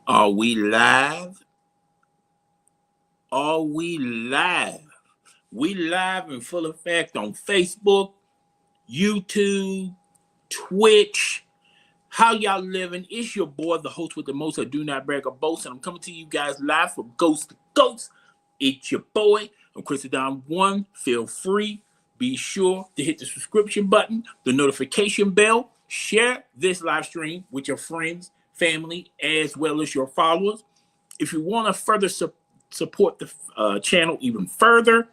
Are we live? Are we live? We live in full effect on Facebook, YouTube, Twitch. How y'all living? It's your boy, the host with the most. I do not brag or boast, and I'm coming to you guys live from Ghost to Ghost. It's your boy. I'm Chris Don One. Feel free. Be sure to hit the subscription button, the notification bell. Share this live stream with your friends, family, as well as your followers. If you want to further support the channel even further,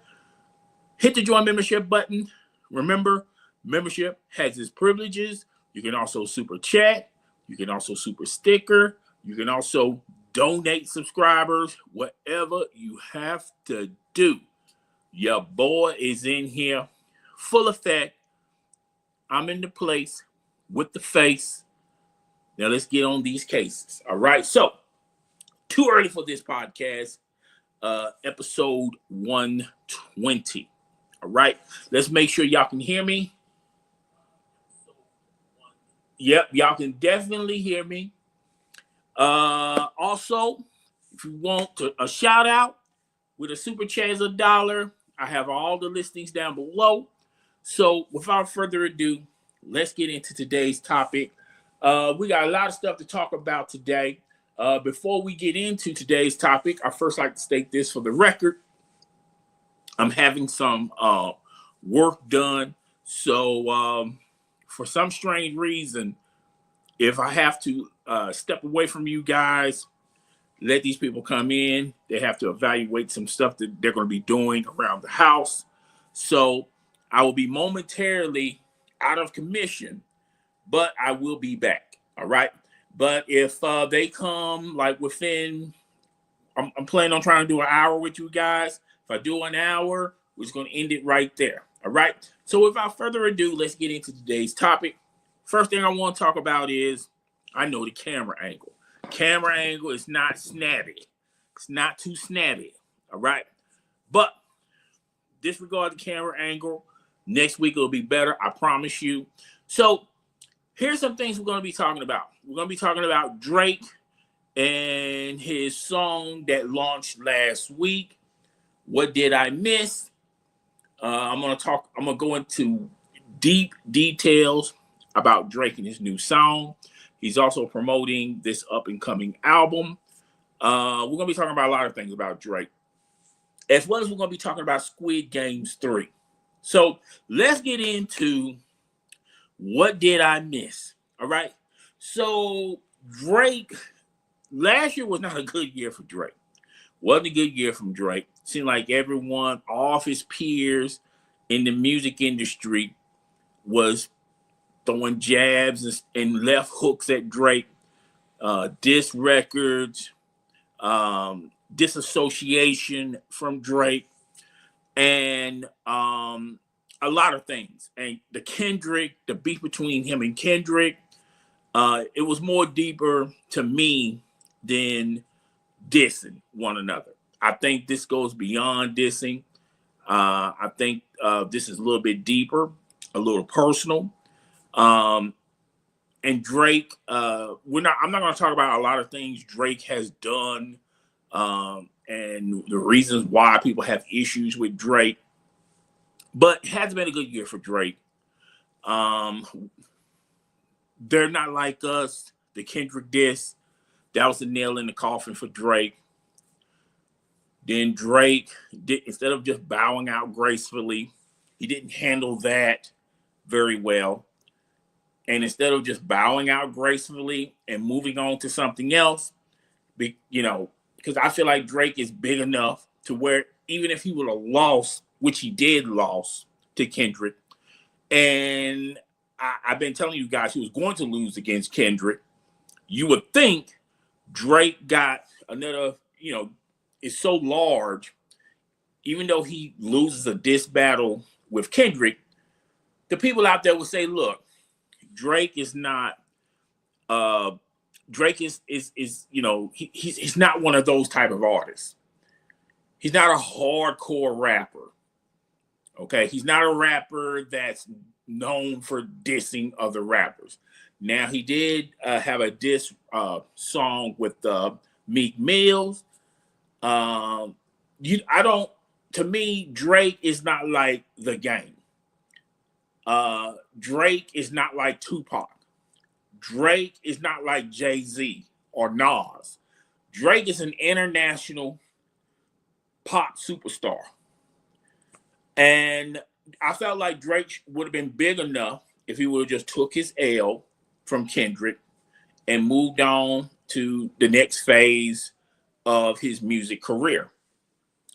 hit the join membership button. Remember, membership has its privileges. You can also super chat. You can also super sticker. You can also donate subscribers, whatever you have to do. Your boy is in here, full effect. I'm in the place with the face. Now let's get on these cases. All right. So, too early for this podcast. Episode 120. All right. Let's make sure y'all can hear me. Yep, y'all can definitely hear me. Also, if you want a shout out with a super chat is $1, I have all the listings down below. So without further ado, let's get into today's topic. We got a lot of stuff to talk about today. Before we get into today's topic, I first like to state this for the record. I'm having some work done. So for some strange reason, if I have to step away from you guys, let these people come in. They have to evaluate some stuff that they're going to be doing around the house. So I will be momentarily out of commission, but I will be back. All right. But if they come like within, I'm planning on trying to do an hour with you guys. If I do an hour, we're just going to end it right there. All right. So without further ado, let's get into today's topic. First thing I want to talk about is, I know the camera angle. Camera angle is not snabby. It's not too snabby. All right. But disregard the camera angle. Next week it'll be better. I promise you. So here's some things we're going to be talking about. We're going to be talking about Drake and his song that launched last week. What did I miss? I'm going to go into deep details about Drake and his new song. He's also promoting this up and coming album. We're going to be talking about a lot of things about Drake, as well as we're going to be talking about Squid Games 3. So let's get into what did I miss. All right. So Drake, last year was not a good year for Drake. Wasn't a good year from Drake. Seemed like everyone, all of his peers in the music industry, was throwing jabs and left hooks at Drake, diss records, disassociation from Drake, and a lot of things. And the beef between him and Kendrick, it was more deeper to me than dissing one another. I think this goes beyond dissing. I think this is a little bit deeper, a little personal. And Drake, I'm not going to talk about a lot of things Drake has done, and the reasons why people have issues with Drake. But it has been a good year for Drake. They're Not Like Us, the Kendrick diss, that was the nail in the coffin for Drake. Then Drake, instead of just bowing out gracefully, he didn't handle that very well. And instead of just bowing out gracefully and moving on to something else, because I feel like Drake is big enough to where even if he would have lost, which he did lost to Kendrick, and I've been telling you guys he was going to lose against Kendrick, you would think Drake got another, is so large, even though he loses a diss battle with Kendrick, the people out there would say, look, Drake is not Drake is he's not one of those type of artists. He's not a hardcore rapper. Okay, he's not a rapper that's known for dissing other rappers. Now he did have a diss song with Meek Mills. I don't. To me, Drake is not like The Game. Drake is not like Tupac. Drake is not like Jay-Z or Nas. Drake is an international pop superstar. And I felt like Drake would have been big enough if he would have just took his L from Kendrick and moved on to the next phase of his music career.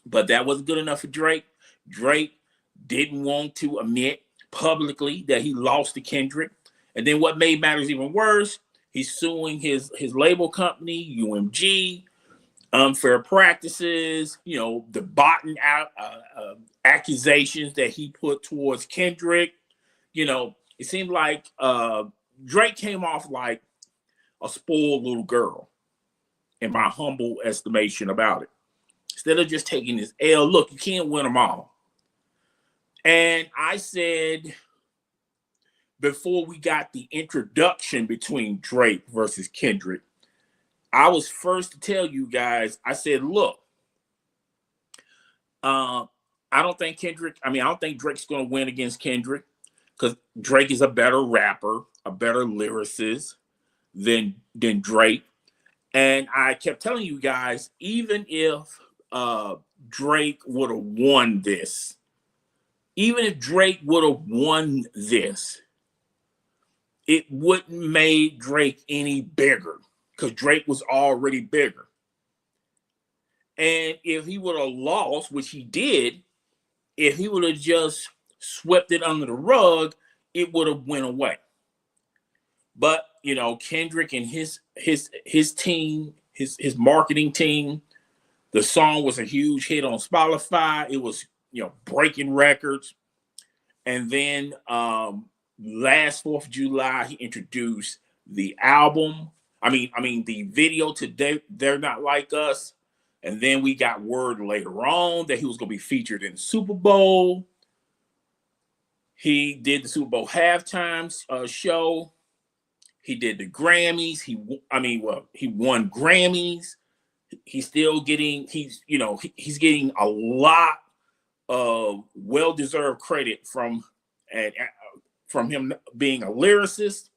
But that wasn't good enough for Drake. Drake didn't want to admit publicly that he lost to Kendrick. And then what made matters even worse, he's suing his label company, UMG, unfair practices, the botting out accusations that he put towards Kendrick. It seemed like Drake came off like a spoiled little girl, in my humble estimation about it. Instead of just taking this L, look, you can't win them all. And I said, before we got the introduction between Drake versus Kendrick, I was first to tell you guys, I said, look, I don't think Drake's going to win against Kendrick, because Drake is a better rapper, a better lyricist than Drake. And I kept telling you guys, even if Drake would have won this, it wouldn't make Drake any bigger, because Drake was already bigger. And if he would have lost, which he did, if he would have just swept it under the rug, it would have went away. But Kendrick and his team, his marketing team, the song was a huge hit on Spotify. It was breaking records. And then last 4th of July, he introduced the album. The video to They're Not Like Us. And then we got word later on that he was going to be featured in the Super Bowl. He did the Super Bowl halftime show. He did the Grammys. He won Grammys. He's getting a lot of well-deserved credit from him being a lyricist.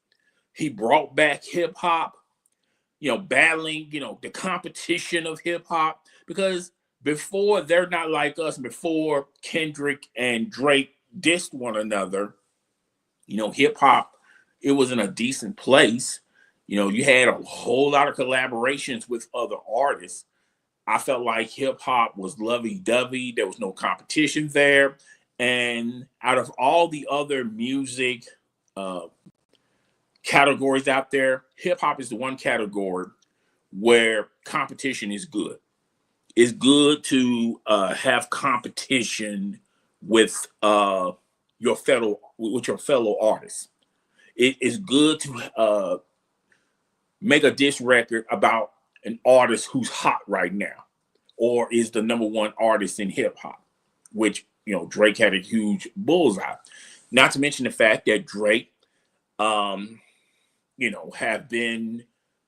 He brought back hip hop, battling, the competition of hip hop, because before They're Not Like Us, before Kendrick and Drake dissed one another, hip hop, it was in a decent place. You had a whole lot of collaborations with other artists. I felt like hip hop was lovey-dovey. There was no competition there. And out of all the other music categories out there, hip hop is the one category where competition is good. It's good to have competition with your fellow artists. It is good to make a diss record about an artist who's hot right now, or is the number one artist in hip hop, which Drake had a huge bullseye. Not to mention the fact that Drake, have been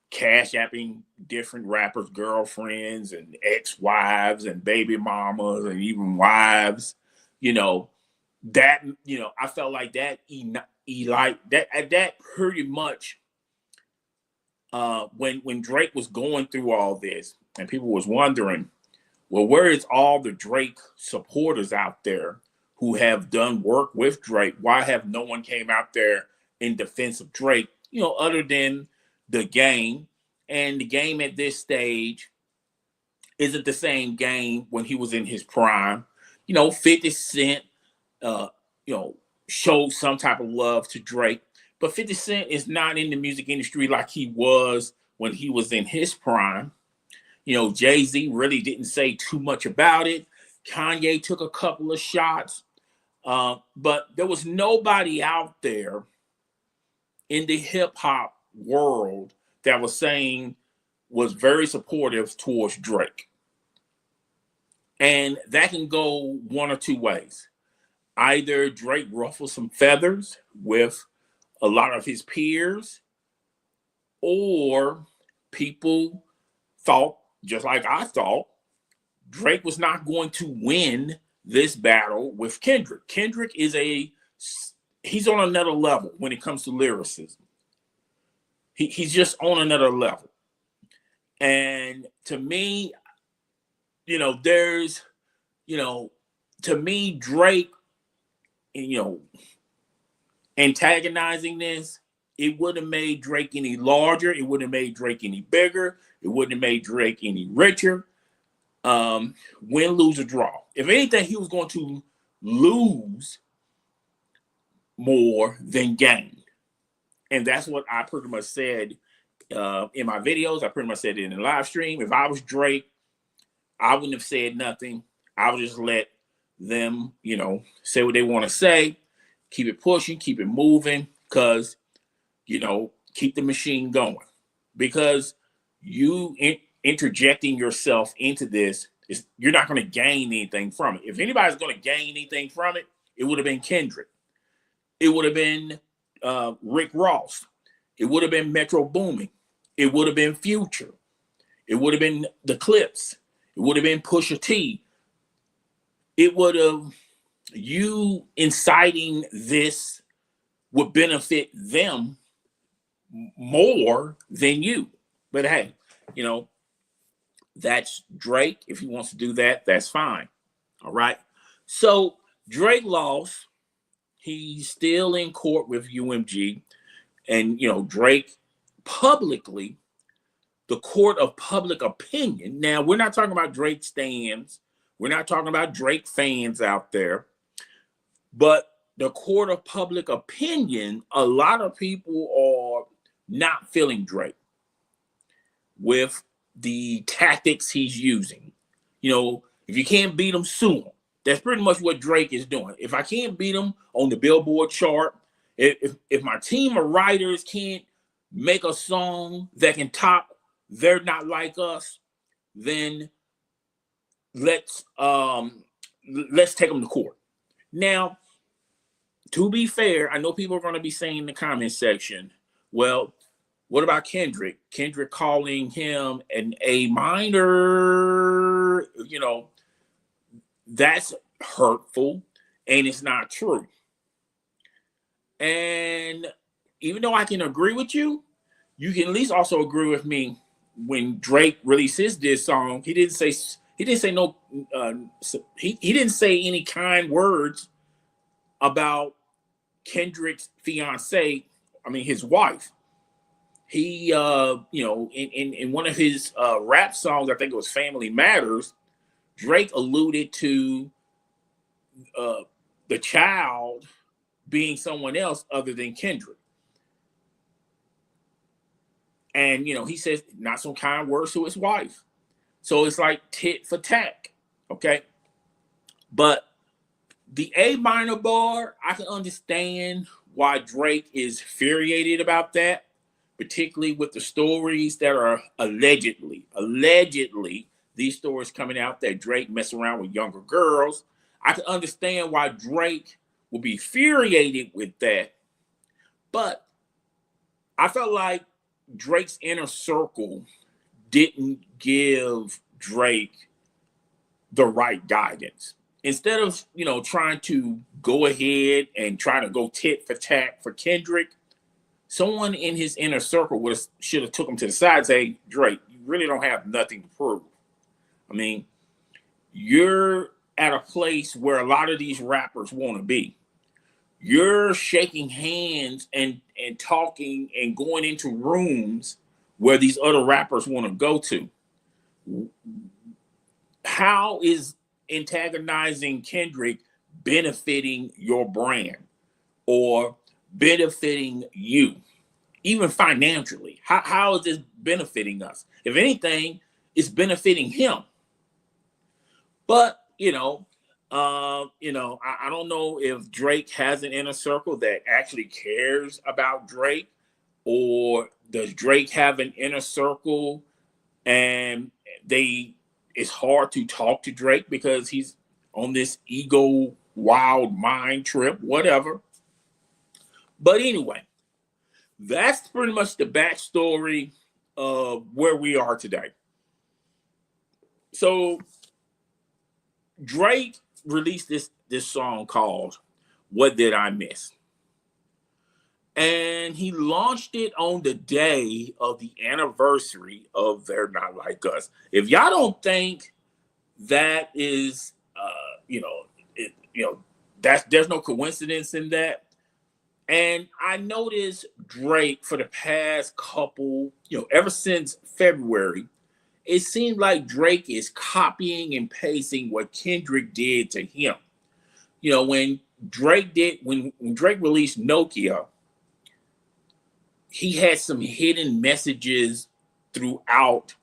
cash apping different rappers' girlfriends and ex-wives and baby mamas and even wives. I felt like that that pretty much when Drake was going through all this and people was wondering, well, where is all the Drake supporters out there who have done work with Drake? Why have no one came out there in defense of Drake, other than The Game? And The Game at this stage isn't the same Game when he was in his prime. 50 Cent, showed some type of love to Drake. But 50 Cent is not in the music industry like he was when he was in his prime. Jay-Z really didn't say too much about it. Kanye took a couple of shots. But there was nobody out there in the hip hop world that was very supportive towards Drake. And that can go one or two ways. Either Drake ruffled some feathers with a lot of his peers or people thought, just like I thought, Drake was not going to win this battle with Kendrick. Kendrick he's on another level when it comes to lyricism. He's just on another level. And to me, there's, to me, Drake, antagonizing this, it wouldn't have made Drake any larger. It wouldn't have made Drake any bigger. It wouldn't have made Drake any richer. Win, lose, or draw. If anything, he was going to lose more than gain. And that's what I pretty much said in my videos. I pretty much said it in the live stream. If I was Drake, I wouldn't have said nothing. I would just let them, say what they want to say. Keep it pushing, keep it moving, because, keep the machine going. Because you interjecting yourself into this, you're not going to gain anything from it. If anybody's going to gain anything from it, it would have been Kendrick. It would have been Rick Ross. It would have been Metro Boomin. It would have been Future. It would have been the Clips. It would have been Pusha T. It would have, you inciting this would benefit them more than you. But hey, that's Drake. If he wants to do that, that's fine. All right. So Drake lost. He's still in court with UMG. And, Drake publicly, the court of public opinion. Now, we're not talking about Drake stands. We're not talking about Drake fans out there. But the court of public opinion, a lot of people are not feeling Drake with the tactics he's using. If you can't beat him, sue him. That's pretty much what Drake is doing. If I can't beat him on the Billboard chart, if my team of writers can't make a song that can top They're Not Like Us, then let's take them to court. Now, to be fair, I know people are going to be saying in the comment section, well, what about Kendrick? Kendrick calling him an A minor, that's hurtful and it's not true. And even though I can agree with you, you can at least also agree with me. When Drake released his diss song, he didn't say any kind words about Kendrick's fiance. I mean, his wife. He, in one of his rap songs, I think it was "Family Matters," Drake alluded to the child being someone else other than Kendrick. And, he says not some kind words to his wife. So it's like tit for tat. Okay. But the A minor bar, I can understand why Drake is infuriated about that, particularly with the stories that are allegedly, these stories coming out that Drake mess around with younger girls. I can understand why Drake will be infuriated with that. But I felt like Drake's inner circle didn't give Drake the right guidance. Instead of, trying to go ahead and try to go tit for tat for Kendrick, someone in his inner circle should have took him to the side and say, Drake, you really don't have nothing to prove. I mean, you're at a place where a lot of these rappers want to be. You're shaking hands and talking and going into rooms where these other rappers want to go to. How is antagonizing Kendrick benefiting your brand or benefiting you, even financially? How is this benefiting us? If anything, it's benefiting him. But, I don't know if Drake has an inner circle that actually cares about Drake, or does Drake have an inner circle and it's hard to talk to Drake because he's on this ego wild mind trip, whatever. But anyway, That's pretty much the backstory of where we are today. So Drake released this song called "What Did I Miss," and he launched it on the day of the anniversary of "They're Not Like Us." If y'all don't think that is, there's no coincidence in that. And I noticed Drake for the past couple, ever since February, it seemed like Drake is copying and pasting what Kendrick did to him. When when Drake released Nokia, he had some hidden messages throughout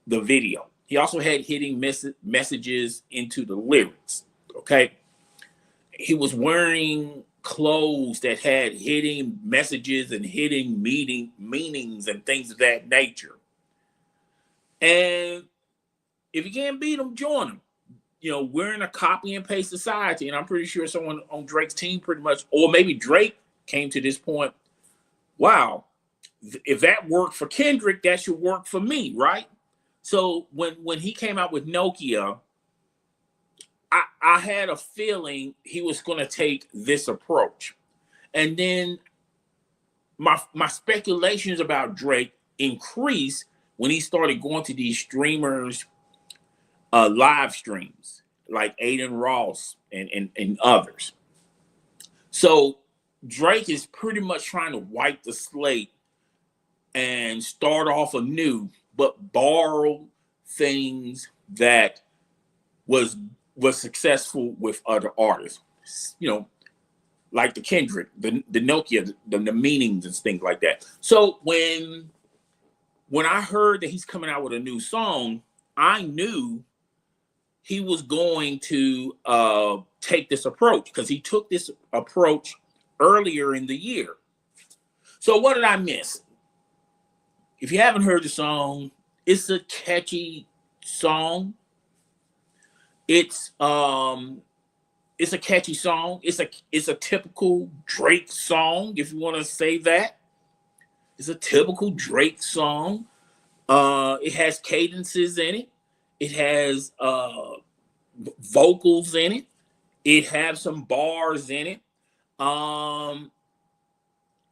the video. He also had hidden messages into the lyrics. Okay. He was wearing clothes that had hidden messages and hidden meanings and things of that nature. And if you can't beat them, join them. We're in a copy and paste society, and I'm pretty sure someone on Drake's team pretty much, or maybe Drake came to this point. Wow, if that worked for Kendrick, that should work for me, right? So when he came out with Nokia, I had a feeling he was going to take this approach. And then my speculations about Drake increased when he started going to these streamers' live streams, like Aiden Ross and others. So Drake is pretty much trying to wipe the slate and start off anew, but borrow things that was successful with other artists, like the Kendrick, the Nokia, the meanings and things like that. So when I heard that he's coming out with a new song, I knew he was going to take this approach, because he took this approach earlier in the year. So what did I miss? If you haven't heard the song, it's a catchy song. It's a catchy song. It's a typical Drake song, if you want to say that. It's a typical Drake song. It has cadences in it. It has vocals in it. It has some bars in it. And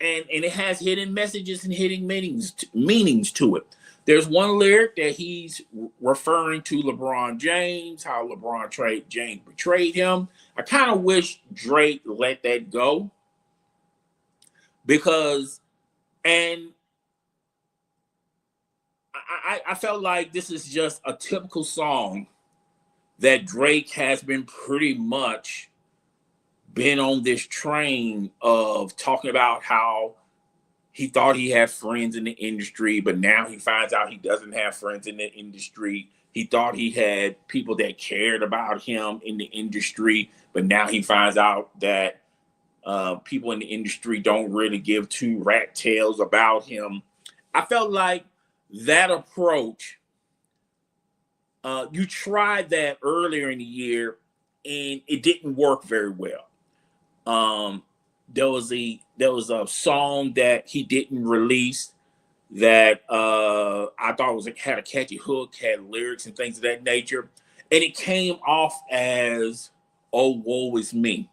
it has hidden messages and hidden meanings to it. There's one lyric that he's referring to LeBron James, how LeBron James betrayed him. I kind of wish Drake let that go, because, and I felt like this is just a typical song that Drake has been pretty much been on this train of talking about how he thought he had friends in the industry, but now he finds out he doesn't have friends in the industry. He thought he had people that cared about him in the industry, but now he finds out that people in the industry don't really give two rat tails about him. I felt like that approach, you tried that earlier in the year and it didn't work very well. There was a song that he didn't release that I thought had a catchy hook, had lyrics and things of that nature, and it came off as, "Oh, woe is me."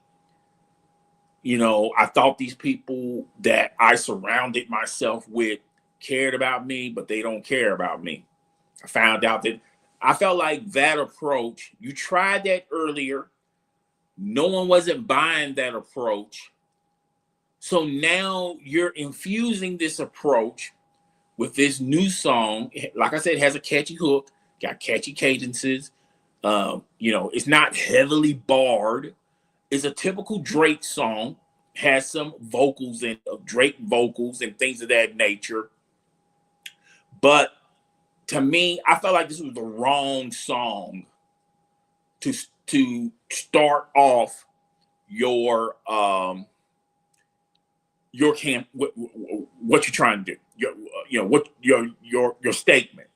I thought these people that I surrounded myself with cared about me, but they don't care about me. I found out that I felt like that approach, you tried that earlier. No one wasn't buying that approach. So now you're infusing this approach with this new song. Like I said, it has a catchy hook, got catchy cadences. It's not heavily barred. It's a typical Drake song, has some vocals and Drake vocals and things of that nature. But to me, I felt like this was the wrong song to start off your camp, what you're trying to do, what your statement,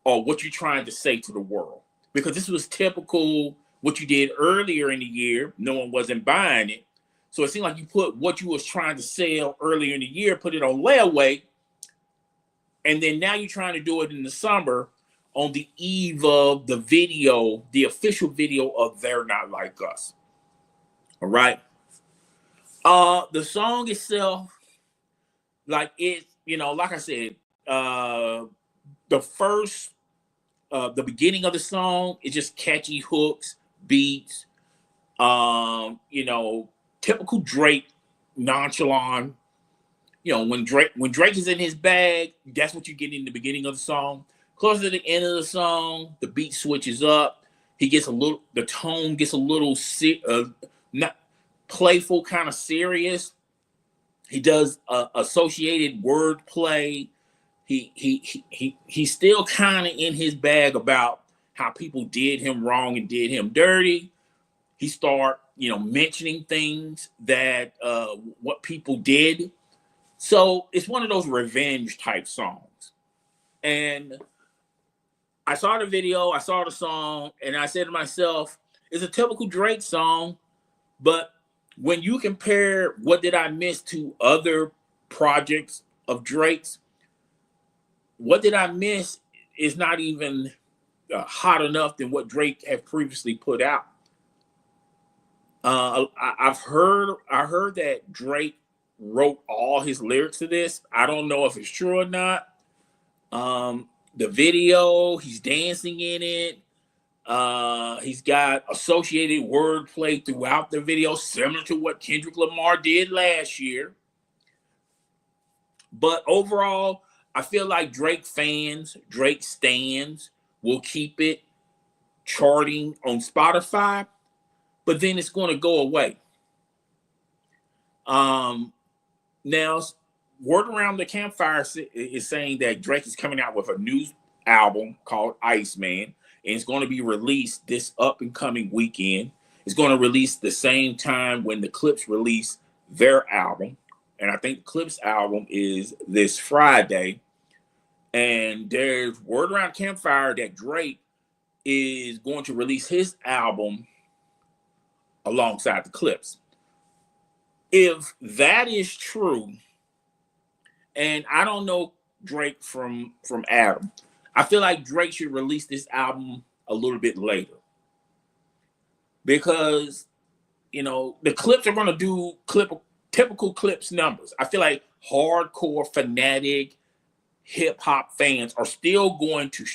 or what you're trying to say to the world, because this was typical what you did earlier in the year. No one wasn't buying it, So it seemed like you put what you was trying to sell earlier in the year, put it on layaway, and then now you're trying to do it in the summer on the eve of the video, the official video of They're Not Like Us. All right. The song itself, like it, like I said, the first, the beginning of the song is just catchy hooks, beats, typical Drake, nonchalant. When Drake is in his bag, that's what you get in the beginning of the song. Close to the end of the song, the beat switches up. The tone gets a little not playful, kind of serious. He does associated word play. He's still kind of in his bag about how people did him wrong and did him dirty. He start mentioning things that what people did. So it's one of those revenge type songs. And I saw the video, I saw the song, and I said to myself, it's a typical Drake song, but when you compare What Did I Miss to other projects of Drake's, What Did I Miss is not even hot enough than what Drake had previously put out. I heard that Drake wrote all his lyrics to this. I don't know if it's true or not. The video, he's dancing in it. He's got associated wordplay throughout the video, similar to what Kendrick Lamar did last year. But overall, I feel like Drake fans, Drake stans will keep it charting on Spotify, but then it's going to go away. Now, word around the campfire is saying that Drake is coming out with a new album called Iceman, and it's going to be released this up and coming weekend. It's going to release the same time when the Clips release their album, and I think the Clips album is this Friday. And there's word around campfire that Drake is going to release his album alongside the Clips. If that is true, and I don't know Drake from Adam, I feel like Drake should release this album a little bit later, because the Clips are going to do typical Clips numbers. I feel like hardcore fanatic hip hop fans are still going to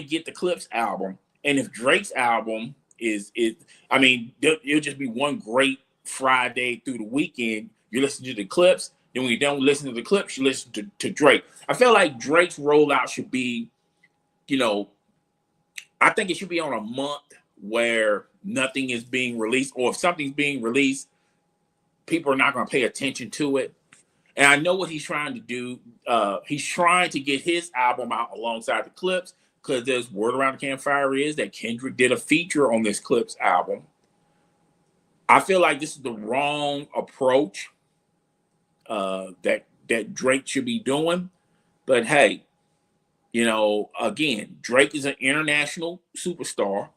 get the Clips album, and if Drake's album it'll just be one great Friday through the weekend. You listen to the Clips, then when you don't listen to the Clips, you listen to Drake. I feel like Drake's rollout should be, I think it should be on a month where nothing is being released, or if something's being released, people are not going to pay attention to it. And I know what he's trying to do. He's trying to get his album out alongside the Clips, because there's word around the campfire is that Kendrick did a feature on this Clips album. I feel like this is the wrong approach that Drake should be doing. But hey, again, Drake is an international superstar.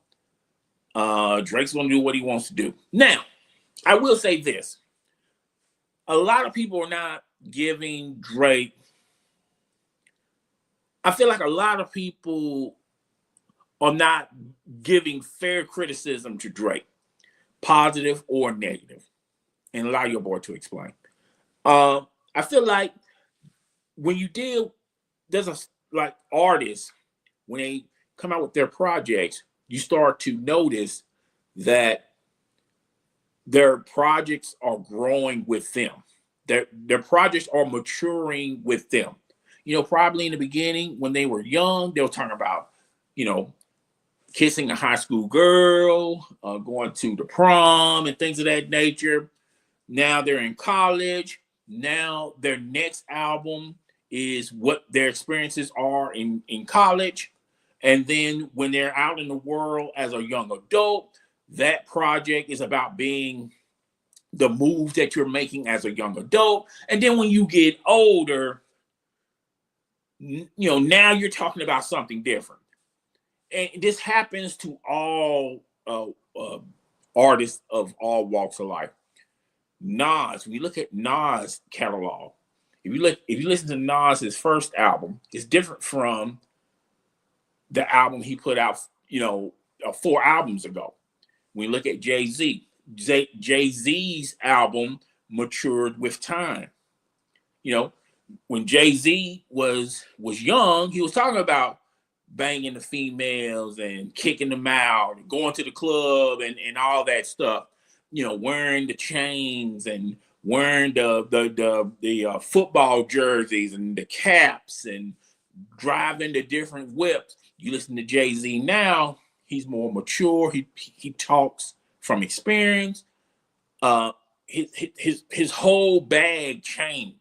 Drake's going to do what he wants to do. Now, I will say this. A lot of people are not giving Drake. I feel like a lot of people are not giving fair criticism to Drake, positive or negative. And allow your boy to explain. I feel like when you like artists, when they come out with their projects, you start to notice that their projects are growing with them. Their projects are maturing with them. Probably in the beginning when they were young, they were talking about, kissing a high school girl, going to the prom and things of that nature. Now they're in college. Now their next album is what their experiences are in college. And then when they're out in the world as a young adult, that project is about being the move that you're making as a young adult. And then when you get older, now you're talking about something different. And this happens to all artists of all walks of life. Nas, when you look at Nas' catalog, if you listen to Nas' first album, it's different from the album he put out, 4 albums ago. When you look at Jay-Z, Jay-Z's album matured with time. When Jay-Z was young, he was talking about banging the females and kicking them out and going to the club and all that stuff. Wearing the chains and wearing the football jerseys and the caps and driving the different whips. You listen to Jay-Z now, he's more mature. He talks from experience. His whole bag changed.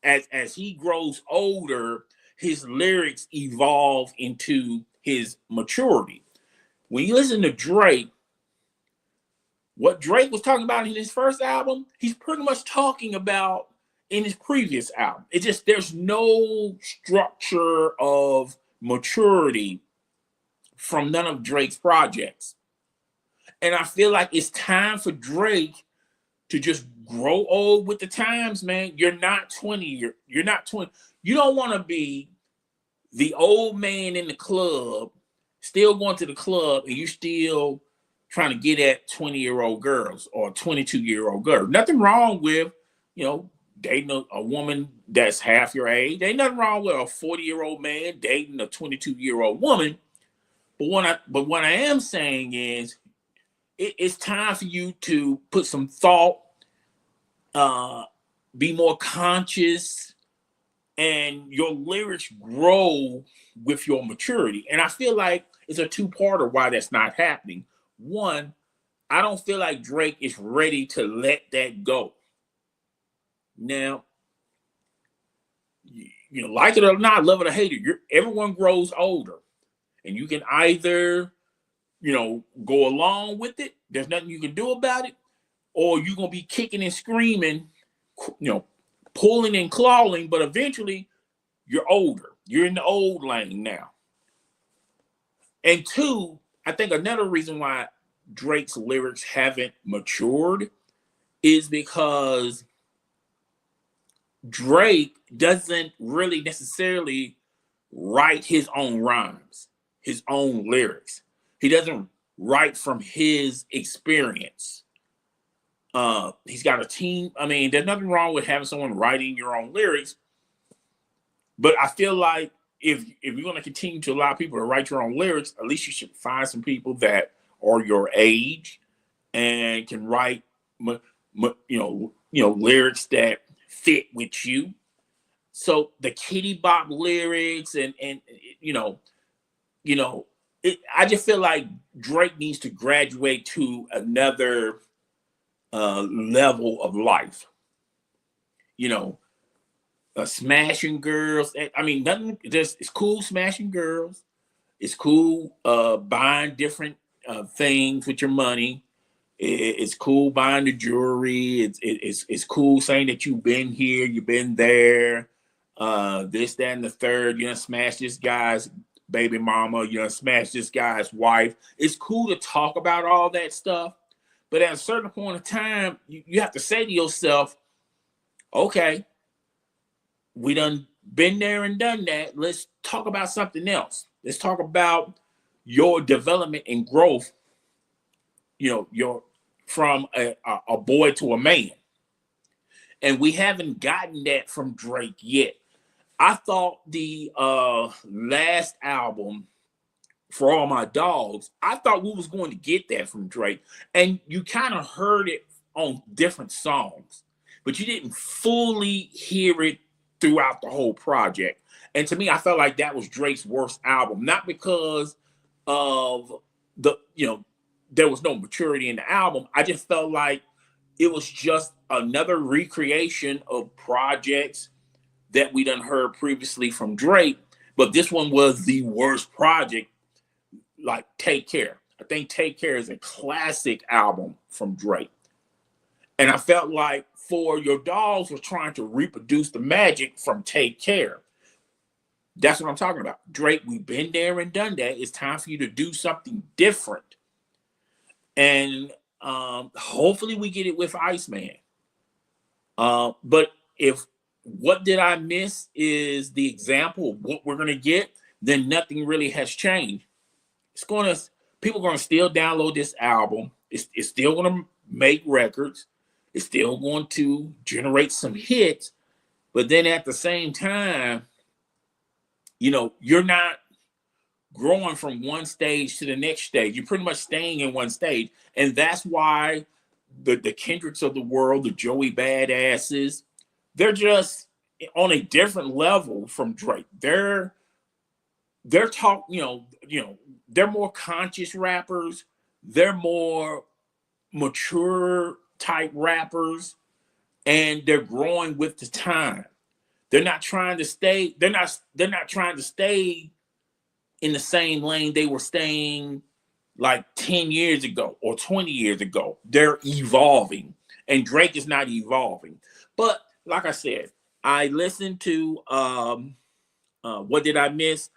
As he grows older, his lyrics evolve into his maturity. When you listen to Drake, what Drake was talking about in his first album, he's pretty much talking about in his previous album. It's just there's no structure of maturity from none of Drake's projects. And I feel like it's time for Drake to just grow old with the times, man. You're not 20. You're not 20. You don't want to be the old man in the club, still going to the club, and you still trying to get at 20-year-old girls or 22-year-old girls. Nothing wrong with, dating a woman that's half your age. Ain't nothing wrong with a 40-year-old man dating a 22-year-old woman. But what I am saying is, it's time for you to put some thought, be more conscious, and your lyrics grow with your maturity. And I feel like it's a two-parter why that's not happening. One, I don't feel like Drake is ready to let that go. Now, like it or not, love it or hate it, everyone grows older. And you can either, go along with it, there's nothing you can do about it, or you're going to be kicking and screaming, pulling and clawing, but eventually you're older. You're in the old lane now. And two, I think another reason why Drake's lyrics haven't matured is because Drake doesn't really necessarily write his own rhymes, his own lyrics. He doesn't write from his experience. He's got a team. I mean, there's nothing wrong with having someone writing your own lyrics, but I feel like if you're going to continue to allow people to write your own lyrics, at least you should find some people that are your age and can write, lyrics that fit with you. So the Kitty Bop lyrics and I just feel like Drake needs to graduate to another level of life. Smashing girls. I mean, nothing. It's cool smashing girls. It's cool buying different things with your money. It's cool buying the jewelry. It's cool saying that you've been here, you've been there. This, that, and the third. You done smash this guy's baby mama. You done smash this guy's wife. It's cool to talk about all that stuff, but at a certain point in time, you have to say to yourself, okay, we done been there and done that. Let's talk about something else. Let's talk about your development and growth, your from a boy to a man. And we haven't gotten that from Drake yet. I thought the last album, For All My Dogs, I thought we was going to get that from Drake. And you kind of heard it on different songs, but you didn't fully hear it throughout the whole project. And to me, I felt like that was Drake's worst album, not because of there was no maturity in the album. I just felt like it was just another recreation of projects that we done heard previously from Drake, but this one was the worst project, like Take Care. I think Take Care is a classic album from Drake. And I felt like For Your Dogs was trying to reproduce the magic from Take Care. That's what I'm talking about. Drake, we've been there and done that. It's time for you to do something different. And hopefully we get it with Iceman. But if what did I miss is the example of what we're going to get, then nothing really has changed. It's going to, people are going to still download this album. It's still going to make records. It's still going to generate some hits. But then at the same time, you know, you're not growing from one stage to the next stage. You're pretty much staying in one stage. And that's why the Kendricks of the world, the Joey Badasses, they're just on a different level from Drake. They're talk, they're more conscious rappers. They're more mature type rappers, and they're growing with the time. They're not trying to stay, they're not trying to stay in the same lane they were staying like 10 years ago or 20 years ago. They're evolving, and Drake is not evolving. But like I said, I listened to What Did I Miss?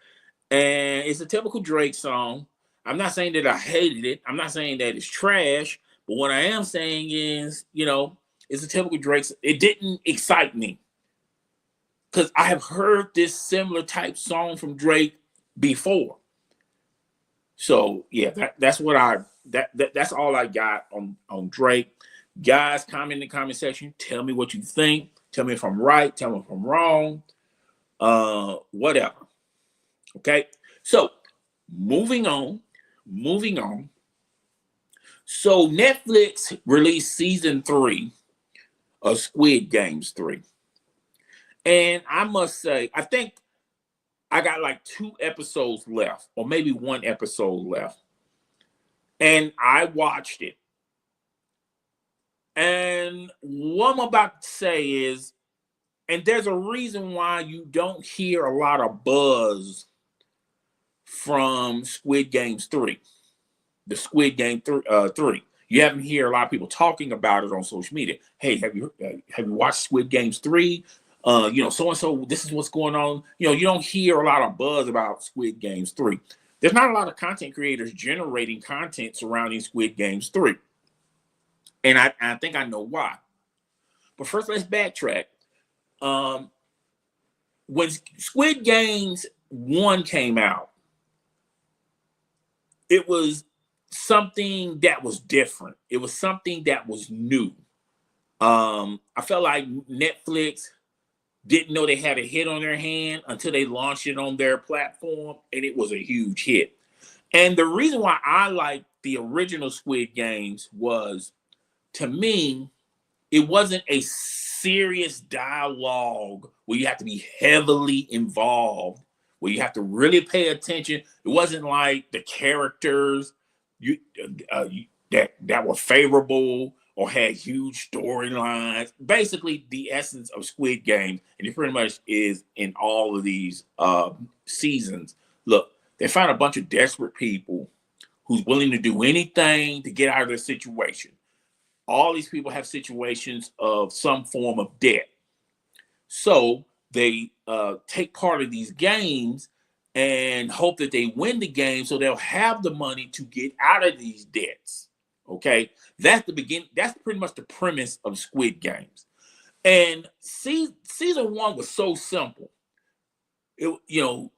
And it's a typical Drake song. I'm not saying that I hated it. I'm not saying that it's trash. But what I am saying is, it's a typical Drake. It didn't excite me because I have heard this similar type song from Drake before. So yeah, that's all I got on Drake. Guys, comment in the comment section. Tell me what you think. Tell me if I'm right. Tell me if I'm wrong. Whatever. Okay. So moving on. So Netflix released season 3 of Squid Games 3. And I must say, I think I got like 2 episodes left, or maybe 1 episode left. And I watched it. And what I'm about to say is, and there's a reason why you don't hear a lot of buzz from Squid Games 3. The Squid Game 3. You haven't heard a lot of people talking about it on social media. Hey, have you watched Squid Games 3? So-and-so, this is what's going on. You don't hear a lot of buzz about Squid Games 3. There's not a lot of content creators generating content surrounding Squid Games 3. And I think I know why. But first, let's backtrack. When Squid Games 1 came out, it was something that was different. It was something that was new. I felt like Netflix didn't know they had a hit on their hand until they launched it on their platform, and it was a huge hit. And the reason why I like the original Squid Games was, to me, it wasn't a serious dialogue where you have to be heavily involved, where you have to really pay attention. It wasn't like the characters that were favorable or had huge storylines. Basically, the essence of Squid Game, and it pretty much is in all of these seasons. Look, they find a bunch of desperate people who's willing to do anything to get out of their situation. All these people have situations of some form of debt. So they take part of these games and hope that they win the game so they'll have the money to get out of these debts. Okay, that's the beginning. That's pretty much the premise of Squid Games. And season 1 was so simple. It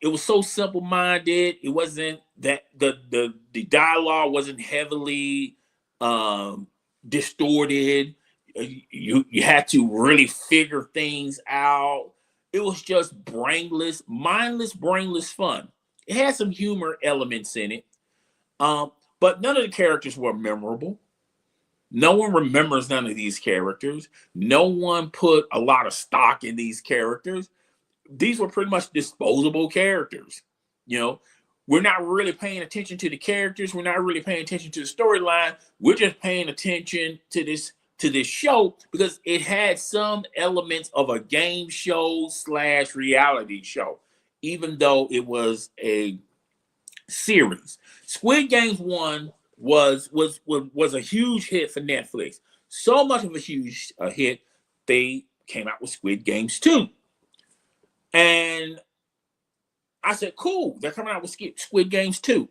was so simple-minded. It wasn't that the dialogue wasn't heavily distorted. You had to really figure things out. It was just mindless, brainless fun. It had some humor elements in it, but none of the characters were memorable. No one remembers none of these characters. No one put a lot of stock in these characters. These were pretty much disposable characters. We're not really paying attention to the characters. We're not really paying attention to the storyline. We're just paying attention to this show because it had some elements of a game show / reality show, even though it was a series. Squid Games 1 was a huge hit for Netflix. So much of a huge hit, they came out with Squid Games 2. And I said, cool, they're coming out with Squid Games 2.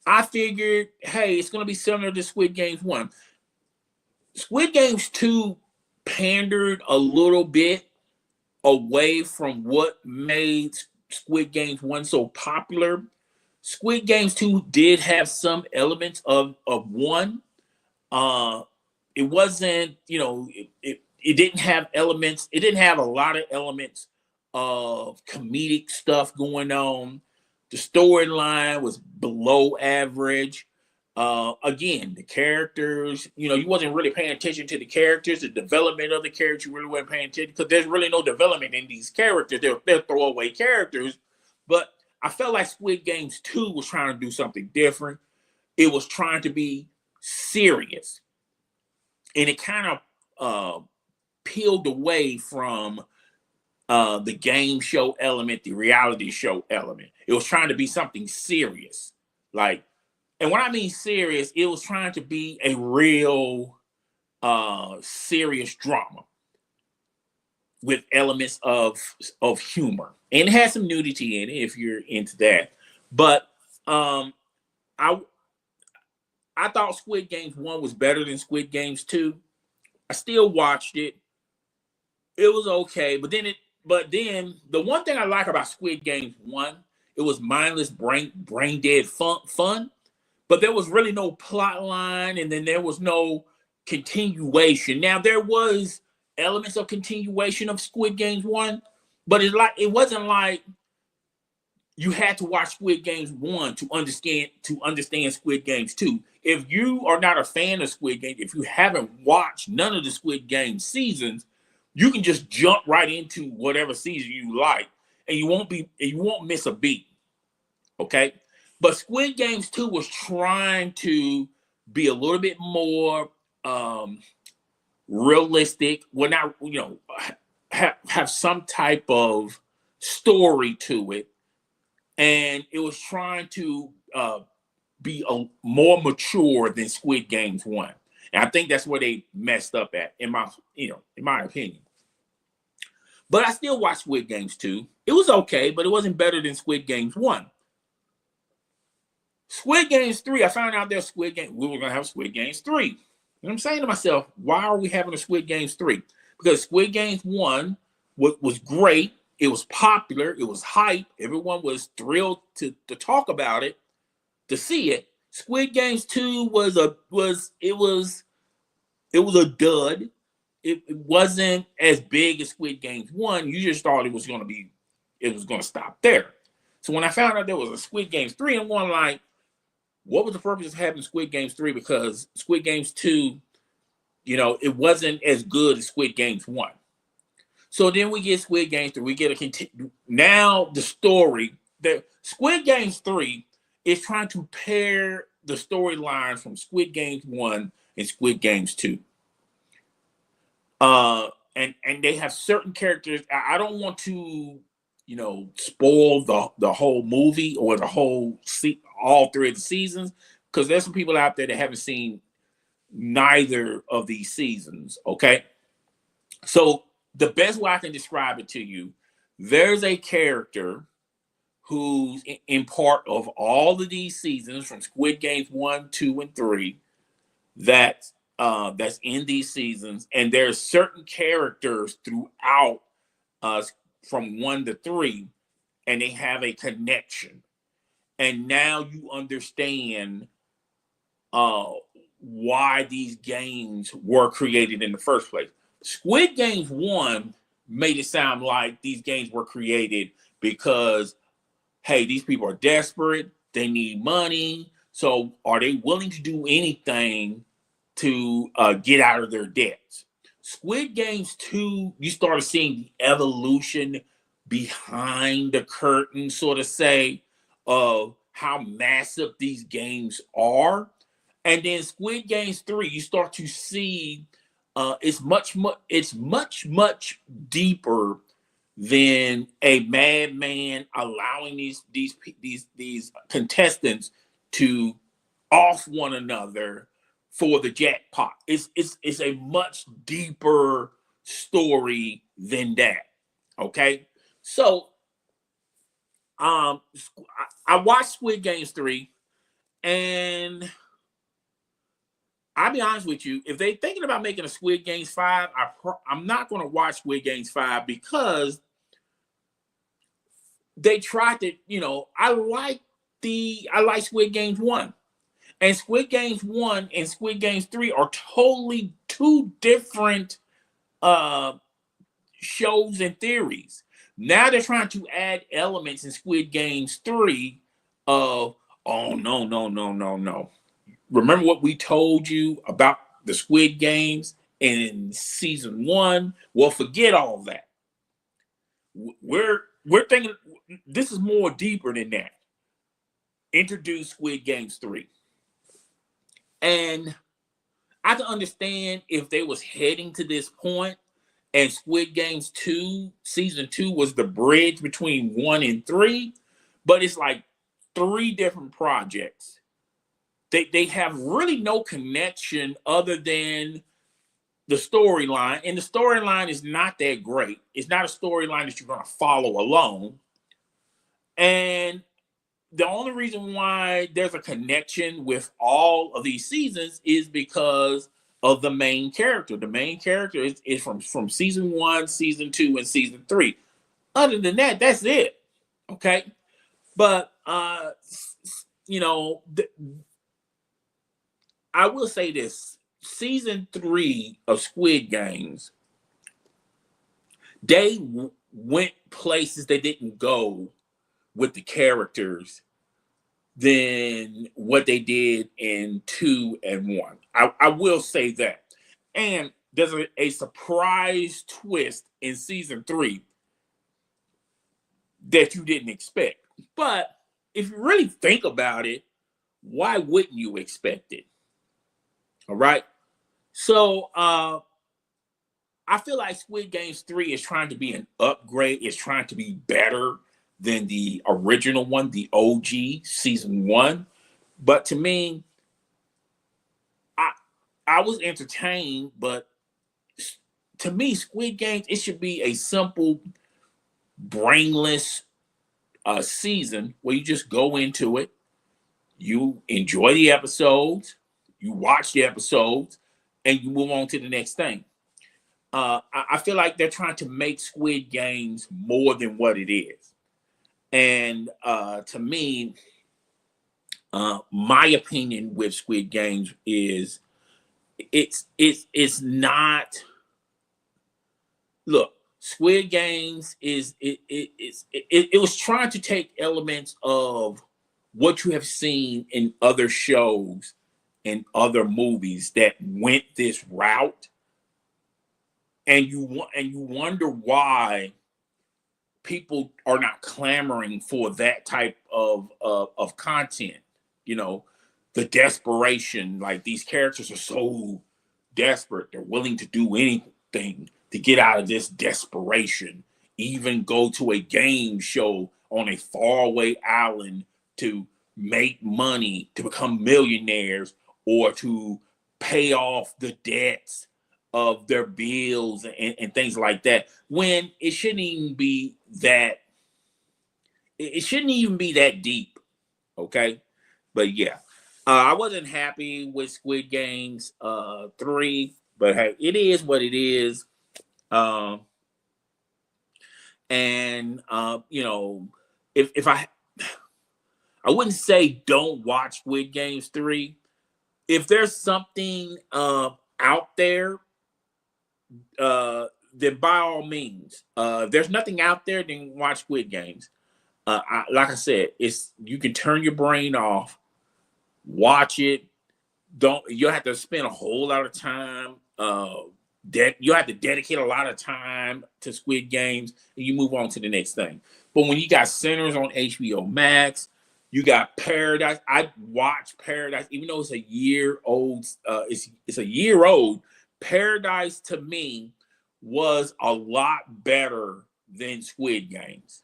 I figured, hey, it's going to be similar to Squid Games 1. Squid Games 2 pandered a little bit away from what made Squid Games 1 so popular. Squid Games 2 did have some elements of 1. Uh, it wasn't, it didn't have elements, it didn't have a lot of elements of comedic stuff going on. The storyline was below average. Again, the characters, you wasn't really paying attention to the characters, the development of the characters, you really weren't paying attention because there's really no development in these characters. They're throwaway characters. But I felt like Squid Games 2 was trying to do something different. It was trying to be serious. And it kind of peeled away from the game show element, the reality show element. It was trying to be something serious. And when I mean serious, it was trying to be a real serious drama with elements of humor. And it has some nudity in it if you're into that. But I thought Squid Games 1 was better than Squid Games 2. I still watched it. It was okay, but then the one thing I like about Squid Games 1, it was mindless brain dead fun, but there was really no plot line, and then there was no continuation. Now there was elements of continuation of Squid Games 1, but it wasn't like you had to watch Squid Games 1 to understand Squid Games 2. If you are not a fan of Squid Games, if you haven't watched none of the Squid Games seasons, you can just jump right into whatever season you like, and you won't miss a beat. Okay? But Squid Games 2 was trying to be a little bit more realistic. Well, not, have some type of story to it. And it was trying to be more mature than Squid Games 1. And I think that's where they messed up at, in my opinion. But I still watched Squid Games 2. It was okay, but it wasn't better than Squid Games 1. Squid Games 3, I found out there's we were going to have Squid Games 3. And I'm saying to myself, why are we having a Squid Games 3? Because Squid Games 1 was great. It was popular. It was hype. Everyone was thrilled to talk about it, to see it. Squid Games 2 was a dud. It wasn't as big as Squid Games 1. You just thought it was going to stop there. So when I found out there was a Squid Games 3, and one, like, what was the purpose of having Squid Games 3? Because Squid Games 2, it wasn't as good as Squid Games 1. So then we get Squid Games 3. We get now the story. The Squid Games 3 is trying to pair the storylines from Squid Games 1 and Squid Games 2. And they have certain characters. I don't want to, spoil the whole movie or all 3 of the seasons, because there's some people out there that haven't seen neither of these seasons. Okay, so the best way I can describe it to you, there's a character who's in part of all of these seasons from Squid Games 1, 2, and 3 that's in these seasons, and there's certain characters throughout from 1 to 3, and they have a connection. And now you understand why these games were created in the first place. Squid Games 1 made it sound like these games were created because, hey, these people are desperate, they need money, so are they willing to do anything to get out of their debts? Squid Games 2, you started seeing the evolution behind the curtain, so to say, of how massive these games are. And then Squid Games 3, you start to see it's much deeper than a madman allowing these contestants to off one another for the jackpot. It's a much deeper story than that. Okay, so I watched Squid Games 3, And I'll be honest with you, if they're thinking about making a Squid Games 5, I'm not going to watch Squid Games 5 because they tried to, I like Squid Games 1. And Squid Games 1 and Squid Games 3 are totally two different shows and theories. Now they're trying to add elements in Squid Games 3 of, oh, no, no, no, no, no. Remember what we told you about the Squid Games in season 1? Well, forget all that. We're thinking this is more deeper than that. Introduce Squid Games 3. And I can understand if they was heading to this point and Squid Games 2, season 2 was the bridge between 1 and 3, but it's like 3 different projects. They have really no connection other than the storyline, and the storyline is not that great. It's not a storyline that you're going to follow alone. And the only reason why there's a connection with all of these seasons is because of the main character. The main character is from season 1, season 2, and season 3. Other than that, that's it. Okay. But, I will say this. Season 3 of Squid Games, they went places they didn't go with the characters than what they did in 2 and 1. I will say that. And there's a surprise twist in season 3 that you didn't expect. But if you really think about it, why wouldn't you expect it? All right. So I feel like Squid Games 3 is trying to be an upgrade. It's trying to be better than the original one, the OG season 1. But to me, I was entertained, but to me, Squid Games, it should be a simple, brainless season where you just go into it, you enjoy the episodes, you watch the episodes, and you move on to the next thing. I feel like they're trying to make Squid Games more than what it is. And to me, my opinion with Squid Games is it's not. Look, Squid Games it was trying to take elements of what you have seen in other shows and other movies that went this route, and you wonder why people are not clamoring for that type of content. The desperation, like these characters are so desperate, they're willing to do anything to get out of this desperation, even go to a game show on a faraway island to make money, to become millionaires, or to pay off the debts of their bills and things like that, when it shouldn't even be that deep. Okay. But yeah, I wasn't happy with Squid Games 3, but hey, it is what it is. And if I wouldn't say don't watch Squid Games 3. If there's something out there, then by all means, if there's nothing out there, then watch Squid Games. Like I said, you can turn your brain off, watch it. You have to spend a whole lot of time. You have to dedicate a lot of time to Squid Games, and you move on to the next thing. But when you got Sinners on HBO Max, you got Paradise. I watched Paradise, even though it's a year old. It's a year old. Paradise to me was a lot better than Squid Games.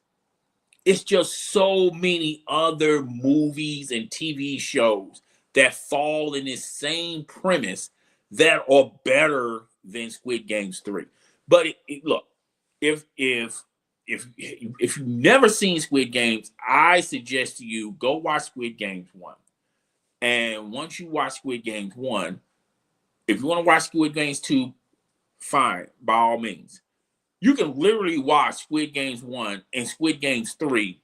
It's just so many other movies and TV shows that fall in this same premise that are better than Squid Games 3. But look, if you've never seen Squid Games, I suggest to you go watch Squid Games 1. And once you watch Squid Games 1, if you want to watch Squid Games 2, fine, by all means. You can literally watch Squid Games 1 and Squid Games 3.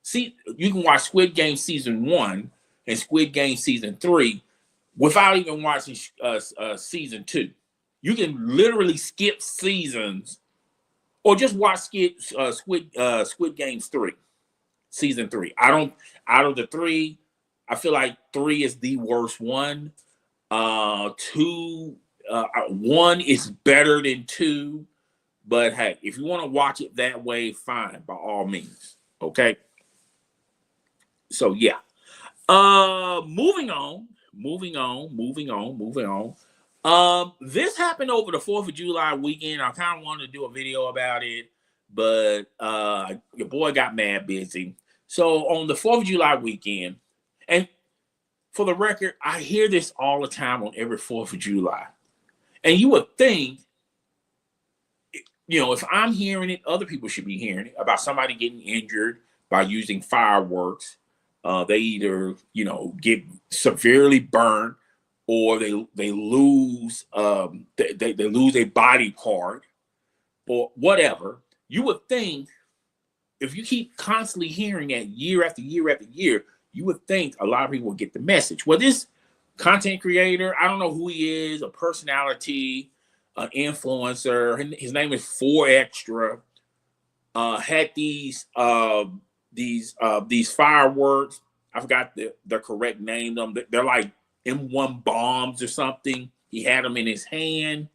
See, you can watch Squid Game Season 1 and Squid Game Season 3 without even watching Season 2. You can literally skip seasons or just watch Squid Games 3, Season 3. Out of the three, I feel like 3 is the worst one. 1 is better than 2. But hey, if you want to watch it that way, fine, by all means. Okay. So yeah. Moving on. This happened over the 4th of July weekend. I kind of wanted to do a video about it, but your boy got mad busy. So on the 4th of July weekend, and for the record, I hear this all the time on every 4th of July. And you would think, if I'm hearing it, other people should be hearing it about somebody getting injured by using fireworks. They either, get severely burned, or they lose they lose a body part, or whatever. You would think, if you keep constantly hearing that year after year after year, you would think a lot of people would get the message. Well, this content creator, I don't know who he is, a personality, an influencer. His name is 4Extra. Had these fireworks. I forgot the correct name. They're like M1 bombs or something. He had them in his hand.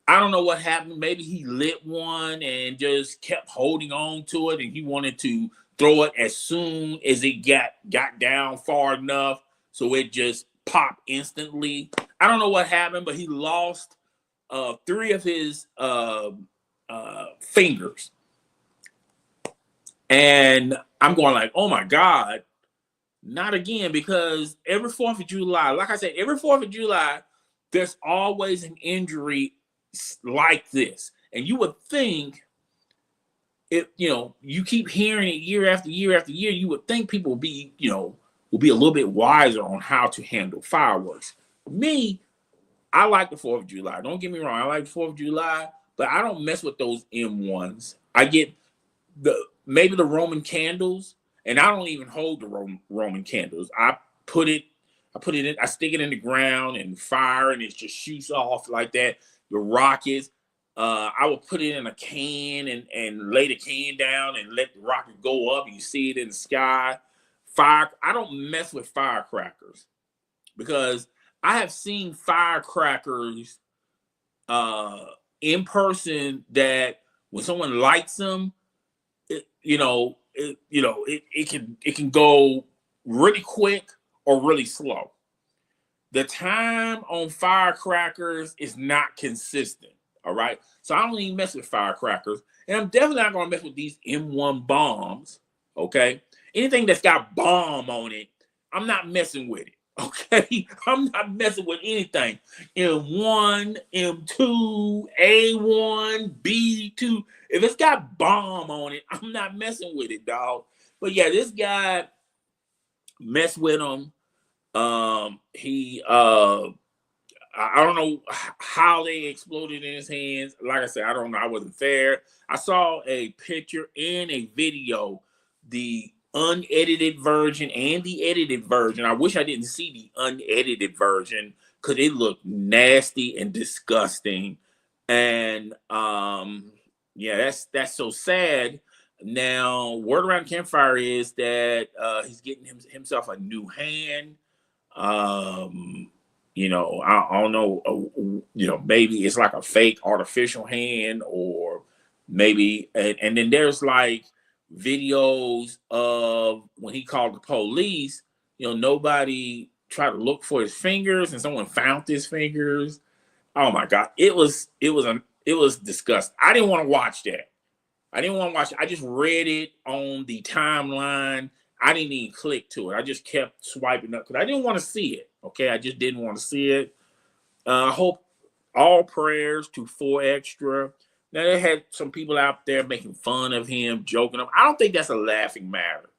I don't know what happened. Maybe he lit one and just kept holding on to it, and he wanted to throw it as soon as it got down far enough so it just popped instantly. I don't know what happened, but he lost 3 of his fingers. And I'm going like, oh my God, not again, because every 4th of July, like I said, every 4th of July, there's always an injury like this. And you would think, you keep hearing it year after year after year, you would think people will be a little bit wiser on how to handle fireworks. Me, I like the 4th of July. Don't get me wrong. I like the 4th of July, but I don't mess with those M1s. I get maybe the Roman candles, and I don't even hold the Roman candles. I stick it in the ground and fire, and it just shoots off like that. The rockets, I will put it in a can and lay the can down and let the rocket go up. You see it in the sky. I don't mess with firecrackers, because I have seen firecrackers in person that when someone lights them, it can go really quick or really slow. The time on firecrackers is not consistent. All right. So I don't even mess with firecrackers. And I'm definitely not going to mess with these M1 bombs. Okay. Anything that's got bomb on it, I'm not messing with it. Okay. I'm not messing with anything. M1, M2, A1, B2. If it's got bomb on it, I'm not messing with it, dog. But yeah, this guy messed with him. I don't know how they exploded in his hands. Like I said, I don't know. I wasn't there. I saw a picture and a video, the unedited version and the edited version. I wish I didn't see the unedited version, because it looked nasty and disgusting. And yeah, that's so sad. Now, word around the campfire is that he's getting himself a new hand. I don't know, maybe it's like a fake artificial hand, or maybe, and then there's like videos of when he called the police, nobody tried to look for his fingers, and someone found his fingers. Oh my God. It was disgusting. I didn't want to watch that. I just read it on the timeline. I didn't even click to it. I just kept swiping up because I didn't want to see it. Okay, I just didn't want to see it. I hope all prayers to 4Extra. Now, they had some people out there making fun of him, joking him. I don't think that's a laughing matter.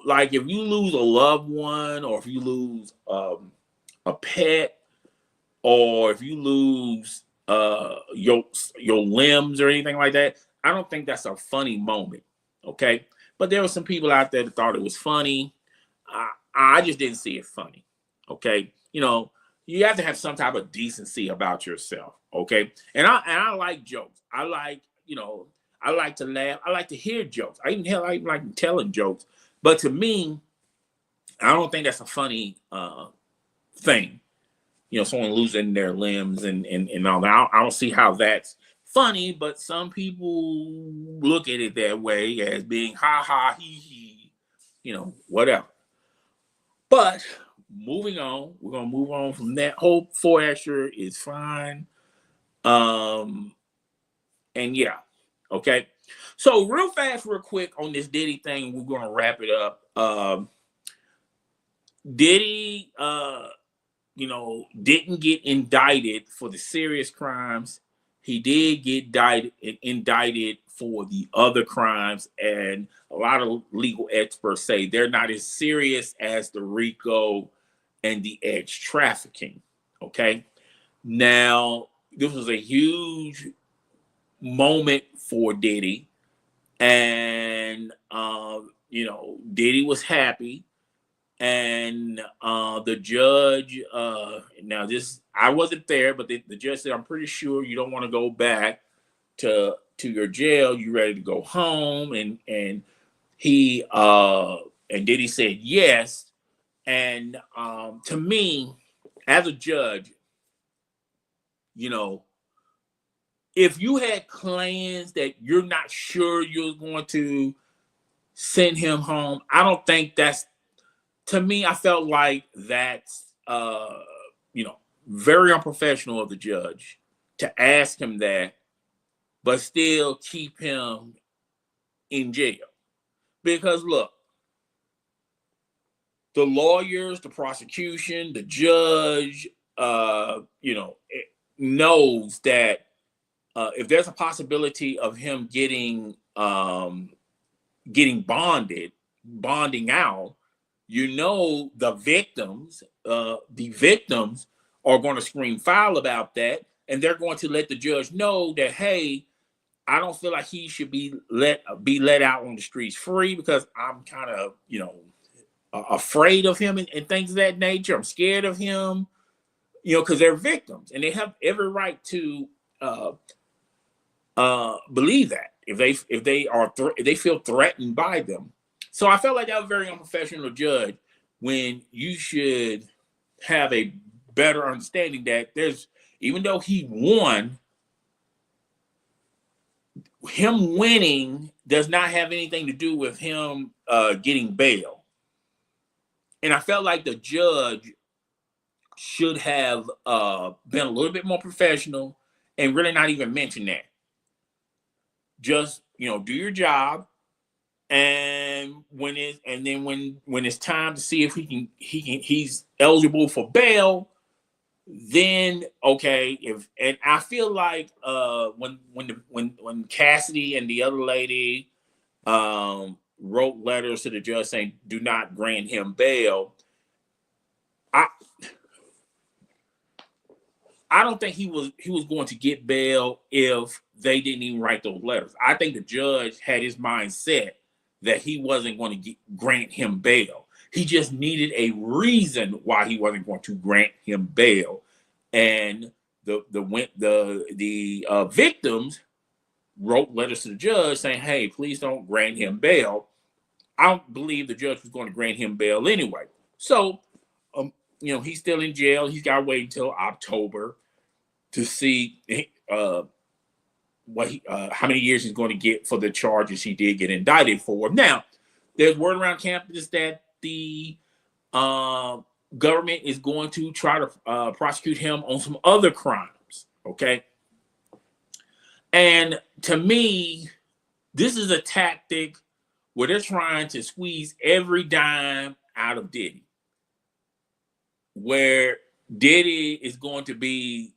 like if you lose a loved one, or if you lose a pet, or if you lose your limbs or anything like that, I don't think that's a funny moment. Okay, but there were some people out there that thought it was funny. I just didn't see it funny. Okay, you have to have some type of decency about yourself. Okay, and I like jokes. I like I like to laugh. I like to hear jokes. I even like telling jokes. But to me, I don't think that's a funny thing. Someone losing their limbs and all that. I don't see how that's funny, but some people look at it that way as being ha ha he, whatever. But moving on, we're gonna move on from that. Hope for Asher is fine. And yeah, okay. So real fast, real quick on this Diddy thing, we're gonna wrap it up. Diddy didn't get indicted for the serious crimes. He did get indicted for the other crimes, and a lot of legal experts say they're not as serious as the RICO and the edge trafficking. Okay, now this was a huge moment for Diddy, and Diddy was happy. And the judge, now this, I wasn't there, but the judge said, I'm pretty sure you don't want to go back to your jail. You ready to go home? And he and Diddy said yes. And to me, as a judge, if you had plans that you're not sure you're going to send him home, I don't think that's, to me, I felt like that's, very unprofessional of the judge to ask him that, but still keep him in jail. Because look, the lawyers, the prosecution, the judge, knows that if there's a possibility of him getting bonding out, the victims are going to scream foul about that, and they're going to let the judge know that, hey, I don't feel like he should be let out on the streets free, because I'm kind of afraid of him and things of that nature. I'm scared of him, because they're victims and they have every right to believe that if they feel threatened by them. So I felt like that was a very unprofessional judge, when you should have a better understanding that even though he won, him winning does not have anything to do with him getting bail. And I felt like the judge should have been a little bit more professional and really not even mention that. Just, do your job. And when it's time to see if he's eligible for bail, then okay. And I feel like when Cassidy and the other lady wrote letters to the judge saying do not grant him bail, I don't think he was going to get bail if they didn't even write those letters. I think the judge had his mind set that he wasn't going to grant him bail. He just needed a reason why he wasn't going to grant him bail. And the victims wrote letters to the judge saying, hey, please don't grant him bail. I don't believe the judge was going to grant him bail anyway. So, he's still in jail. He's got to wait until October to see how many years he's going to get for the charges he did get indicted for. Now, there's word around campus that the government is going to try to prosecute him on some other crimes. Okay. And to me, this is a tactic where they're trying to squeeze every dime out of Diddy. Where Diddy is going to be,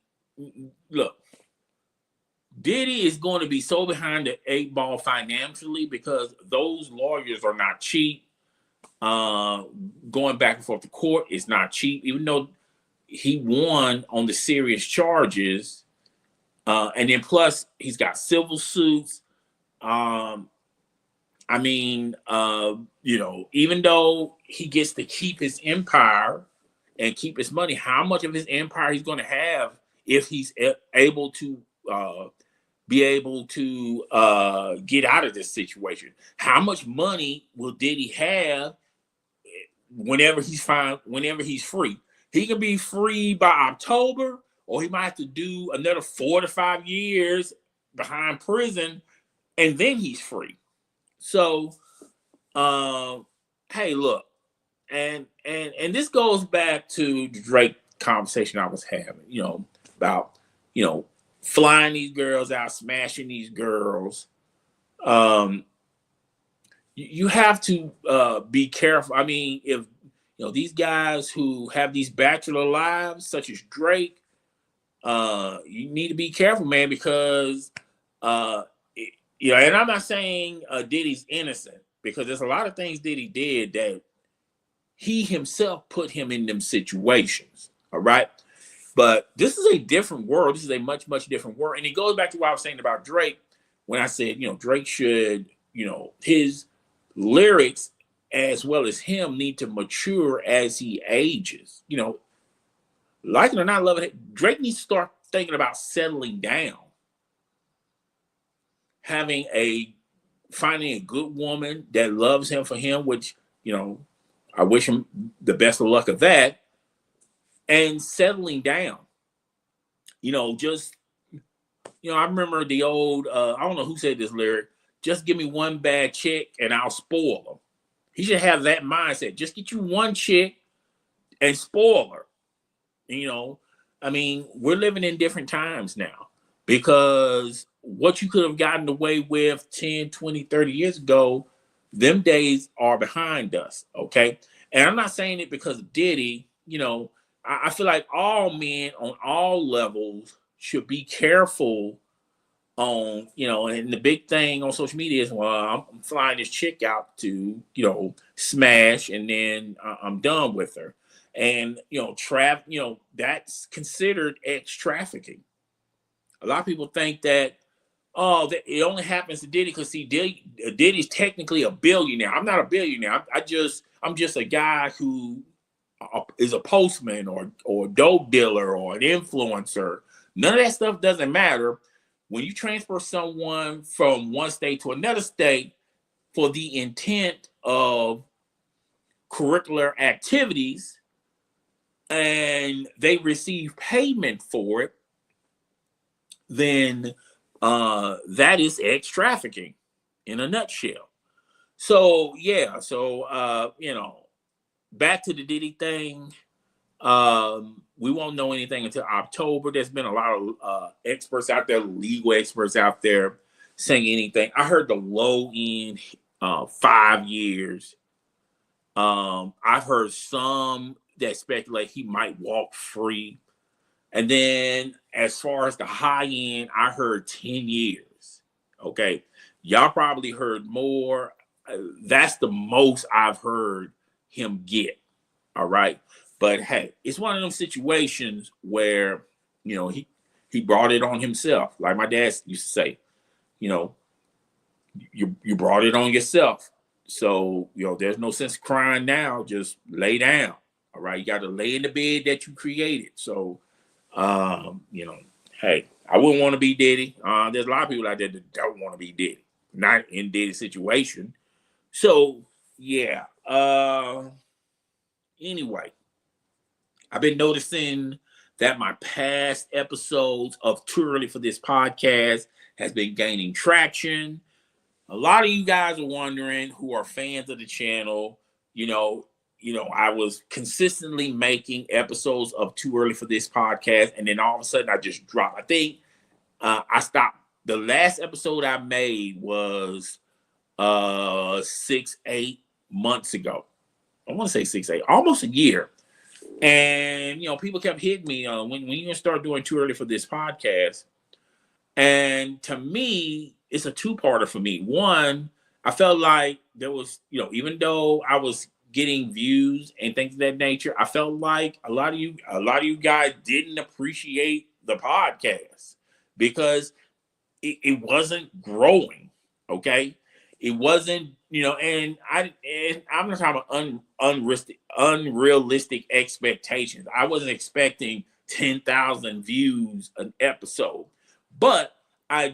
Diddy is going to be so behind the 8 ball financially because those lawyers are not cheap. Going back and forth to court is not cheap, even though he won on the serious charges. And then plus he's got civil suits. I mean, even though he gets to keep his empire and keep his money, how much of his empire he's going to have if he's able to get out of this situation? How much money will Diddy have whenever he's free? He can be free by October, or he might have to do another 4 to 5 years behind prison, and then he's free. So, hey, look, and this goes back to the Drake conversation I was having, about, flying these girls out, smashing these girls. You have to be careful. I mean, if these guys who have these bachelor lives, such as Drake, you need to be careful, man, because and I'm not saying Diddy's innocent, because there's a lot of things Diddy did that he himself put him in them situations. All right. But this is a different world. This is a much, much different world. And it goes back to what I was saying about Drake when I said, Drake should, his lyrics as well as him need to mature as he ages. Like it or not, love it, Drake needs to start thinking about settling down. Finding a good woman that loves him for him, which, I wish him the best of luck of that, and settling down. I remember the old, I don't know who said this lyric, just give me one bad chick and I'll spoil her. He should have that mindset. Just get you one chick and spoil her. I mean, we're living in different times now, because what you could have gotten away with 10, 20, 30 years ago, them days are behind us, okay? And I'm not saying it because of Diddy. I feel like all men on all levels should be careful on, and the big thing on social media is, well, I'm flying this chick out to, smash, and then I'm done with her. And, that's considered ex-trafficking. A lot of people think that, that it only happens to Diddy because Diddy's technically a billionaire. I'm not a billionaire. I'm just a guy who is a postman or a dope dealer or an influencer. None of that stuff doesn't matter when you transfer someone from one state to another state for the intent of curricular activities, and they receive payment for it. Then that is ex-trafficking in a nutshell. So yeah, back to the Diddy thing. We won't know anything until October. There's been a lot of experts out there, legal experts out there, saying anything. I heard the low end 5 years. I've heard some that speculate he might walk free. And then as far as the high end, I heard 10 years. Okay. Y'all probably heard more. That's the most I've heard him get. All right. But hey, it's one of them situations where, he brought it on himself. Like my dad used to say, you brought it on yourself. So, there's no sense crying now. Just lay down. All right. You got to lay in the bed that you created. So, hey, I wouldn't want to be Diddy. There's a lot of people out there that don't want to be Diddy, not in Diddy's situation. So, yeah. Anyway, I've been noticing that my past episodes of Too Early for This podcast has been gaining traction. A lot of you guys are wondering, who are fans of the channel, I was consistently making episodes of Too Early for This podcast, and then all of a sudden I just dropped. I think I stopped. The last episode I made was 6-8 months ago. I want to say 6-8, almost a year. And people kept hitting me when you gonna start doing Too Early for This podcast. And to me, it's a two-parter for me. One, I felt like there was, even though I was getting views and things of that nature, I felt like a lot of you guys didn't appreciate the podcast because it wasn't growing. Okay, it wasn't, and I'm not talking about unrealistic expectations. I wasn't expecting 10,000 views an episode, but I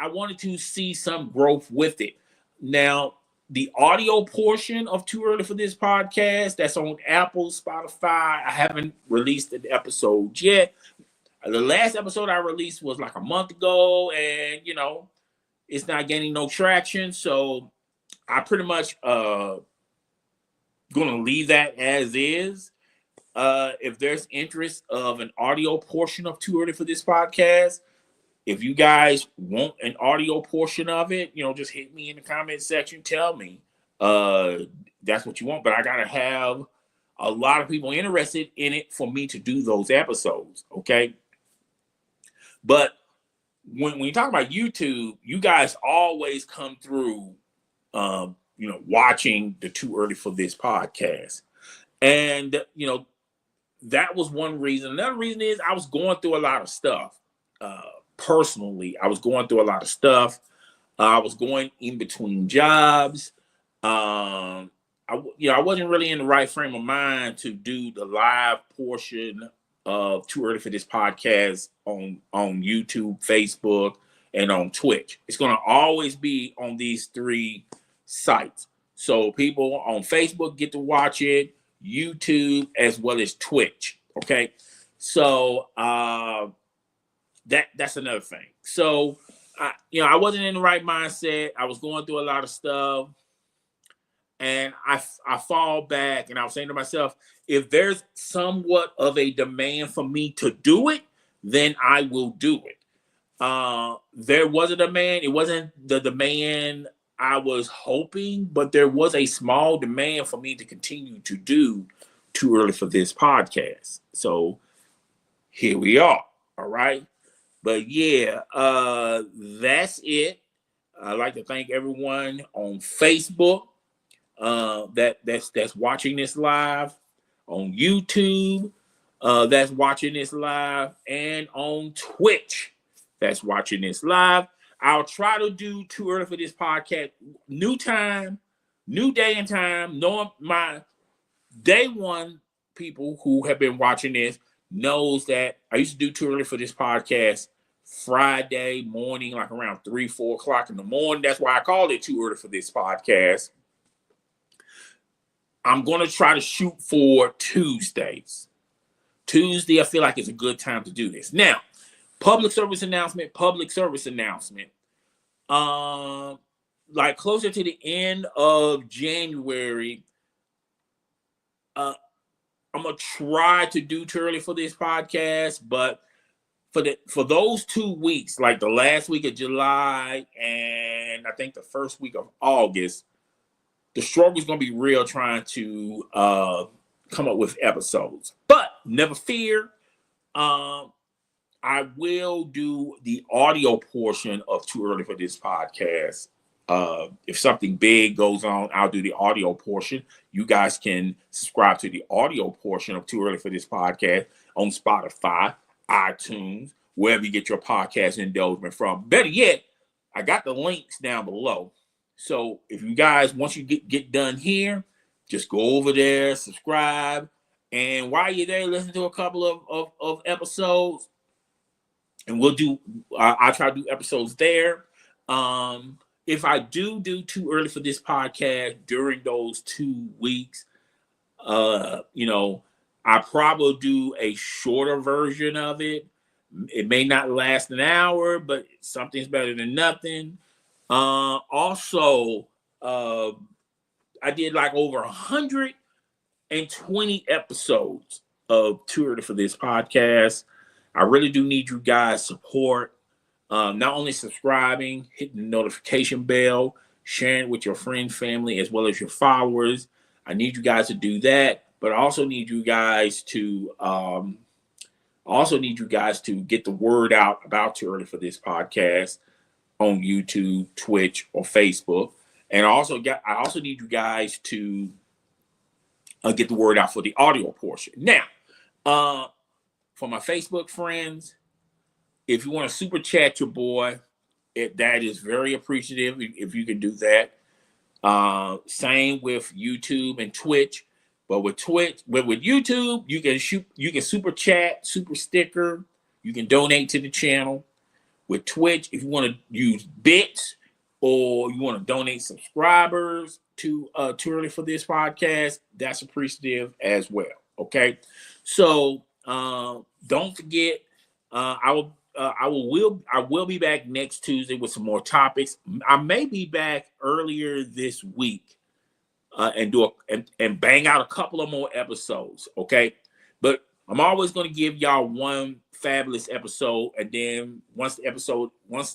wanted to see some growth with it. Now, the audio portion of Too Early for This podcast, that's on Apple, Spotify. I haven't released an episode yet. The last episode I released was like a month ago, and it's not gaining no traction. So I pretty much gonna leave that as is. If there's interest of an audio portion of Too Early for This podcast, if you guys want an audio portion of it, just hit me in the comment section. Tell me that's what you want. But I gotta have a lot of people interested in it for me to do those episodes. Okay. But when you talk about YouTube, you guys always come through, watching the Too Early for This podcast. And, that was one reason. Another reason is I was going through a lot of stuff. Personally, I was going through a lot of stuff. I was going in between jobs. I wasn't really in the right frame of mind to do the live portion of Too Early for This podcast on YouTube, Facebook, and on Twitch. It's going to always be on these three sites. So people on Facebook get to watch it, YouTube, as well as Twitch. Okay. So that's another thing. So I wasn't in the right mindset. I was going through a lot of stuff. And I fall back, and I was saying to myself, if there's somewhat of a demand for me to do it, then I will do it. There was a demand. It wasn't the demand I was hoping, but there was a small demand for me to continue to do Too Early for This podcast. So here we are. All right. But yeah, that's it. I'd like to thank everyone on Facebook that's watching this live, on YouTube that's watching this live, and on Twitch that's watching this live. I'll try to do Too Early for This podcast, new time, new day and time. Knowing my day one people who have been watching this knows that I used to do Too Early for This podcast Friday morning, like around 3-4 o'clock in the morning. That's why I called it Too Early for This podcast. I'm going to try to shoot for Tuesdays. Tuesday, I feel like it's a good time to do this. Now, public service announcement. Like closer to the end of January, I'm going to try to do Too Early for This podcast, but for those 2 weeks, like the last week of July and I think the first week of August, the struggle is going to be real trying to come up with episodes. But never fear, I will do the audio portion of Too Early for This podcast. If something big goes on, I'll do the audio portion. You guys can subscribe to the audio portion of Too Early for This podcast on Spotify, iTunes, wherever you get your podcast indulgement from. Better yet, I got the links down below. So if you guys, once you get done here, just go over there, subscribe, and while you're there, listen to a couple of episodes, and I'll try to do episodes there. If I do Too Early for This podcast during those 2 weeks, I probably do a shorter version of it. It may not last an hour, but something's better than nothing. Also, I did like over 120 episodes of Too Early for This podcast. I really do need you guys' support. Not only subscribing, hitting the notification bell, sharing it with your friends, family, as well as your followers. I need you guys to do that, but I also need you guys to get the word out about Too Early for This podcast on YouTube, Twitch, or Facebook. And I also need you guys to get the word out for the audio portion. Now, for my Facebook friends, if you want to super chat your boy, that is very appreciative if you can do that. Same with YouTube and Twitch. But with YouTube, you can super chat, super sticker, you can donate to the channel. With Twitch, if you want to use bits or you want to donate subscribers to Too Early for This podcast, that's appreciative as well. Okay, so don't forget, I will be back next Tuesday with some more topics. I may be back earlier this week and bang out a couple of more episodes. Okay, but I'm always going to give y'all one fabulous episode, and then once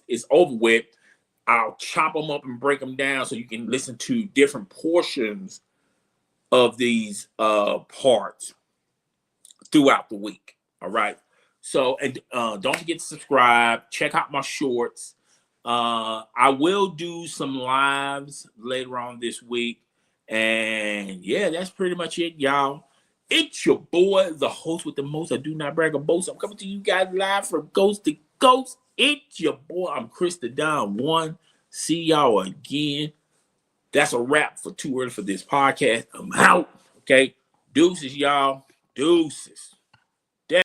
it's over with, I'll chop them up and break them down so you can listen to different portions of these parts throughout the week. All right. So, and don't forget to subscribe. Check out my shorts. I will do some lives later on this week. And yeah, that's pretty much it, y'all. It's your boy, the host with the most. I do not brag or boast. I'm coming to you guys live from Ghost to Ghost. It's your boy. I'm Chris the Don One. See y'all again. That's a wrap for Too Early for This podcast. I'm out. Okay. Deuces, y'all. Deuces.